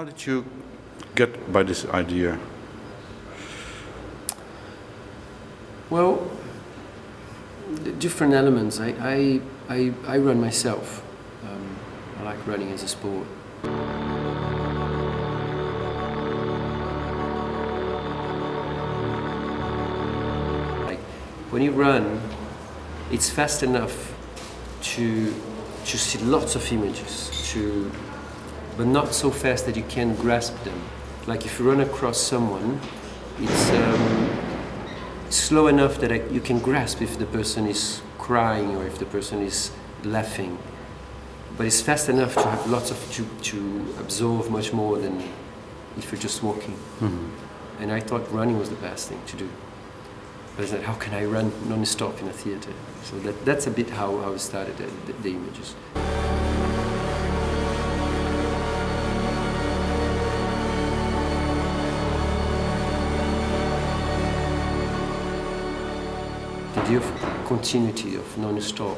How did you get by this idea? Well, the different elements. I run myself. I like running as a sport. Like when you run, it's fast enough to see lots of images, but not so fast that you can't grasp them. Like if you run across someone, it's slow enough that you can grasp if the person is crying or if the person is laughing. But it's fast enough to have lots of, to absorb much more than if you're just walking. Mm-hmm. And I thought running was the best thing to do. But I said, how can I run non-stop in a theater? So that's a bit how I started the images. The idea of continuity, of non-stop,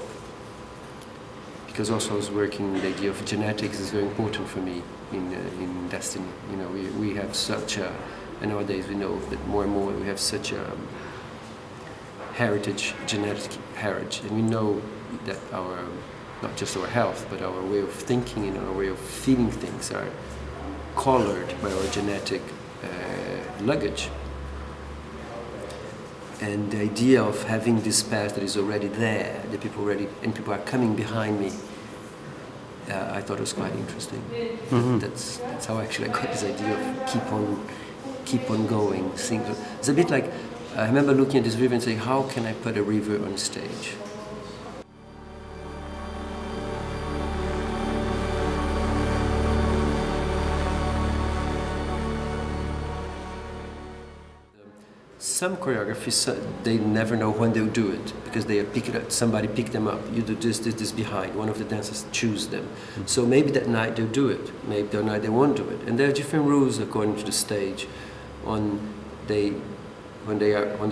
because also I was working, the idea of genetics is very important for me in Destiny. You know, we have such a, and nowadays we know that more and more we have such a heritage, genetic heritage, and we know that our, not just our health, but our way of thinking and our way of feeling things are colored by our genetic luggage. And the idea of having this past that is already there, that people are coming behind me, I thought was quite interesting. Mm-hmm. That's how actually I got this idea of keep on going. It's a bit like, I remember looking at this river and saying, how can I put a river on a stage? Some choreographies, they never know when they'll do it because they pick it up, somebody picked them up. You do this behind. One of the dancers choose them. Mm-hmm. So maybe that night they'll do it. Maybe that night they won't do it. And there are different rules according to the stage. When they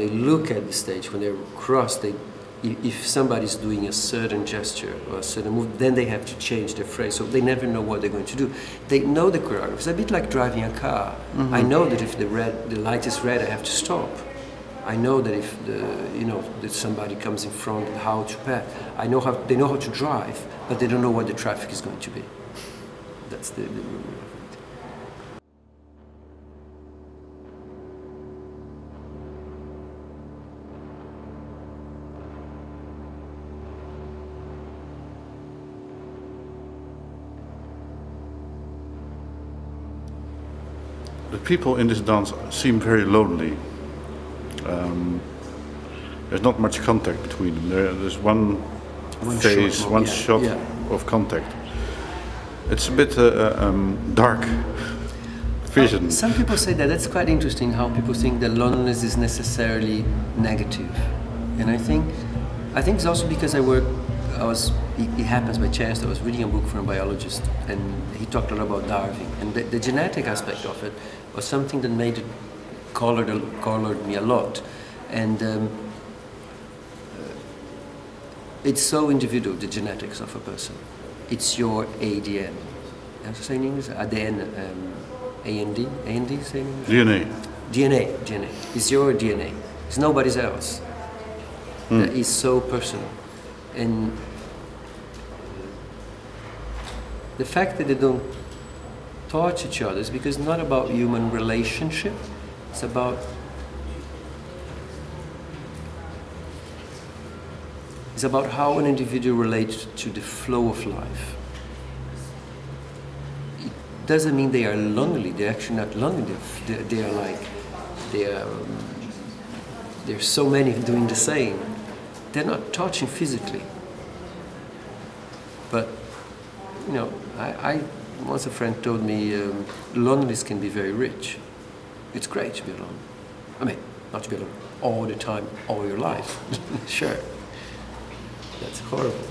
look at the stage, when they cross, if somebody's doing a certain gesture or a certain move, then they have to change their phrase. So they never know what they're going to do. They know the choreography. It's a bit like driving a car. Mm-hmm. I know that if the light is red, I have to stop. I know that if that somebody comes in front, how to pass. They know how to drive, but they don't know what the traffic is going to be. That's the rule of it. The people in this dance seem very lonely. There's not much contact between them. There's one phase, one shot of contact. It's a bit dark vision. Some people say that. That's quite interesting how people think that loneliness is necessarily negative. And I think it's also because it happens by chance. I was reading a book from a biologist and he talked a lot about Darwin. And the genetic aspect of it was something that made it colored me a lot. And it's so individual, the genetics of a person. It's your ADN. How to say in English? ADN, AND? AND say in English? DNA. It's your DNA. It's nobody's else. That is so personal. And the fact that they don't touch each other is because it's not about human relationship. It's about how an individual relates to the flow of life. It doesn't mean they are lonely. They're actually not lonely. There's so many doing the same. They're not touching physically. But once a friend told me loneliness can be very rich. It's great to be alone. I mean, not to be alone all the time, all your life. Sure. That's horrible.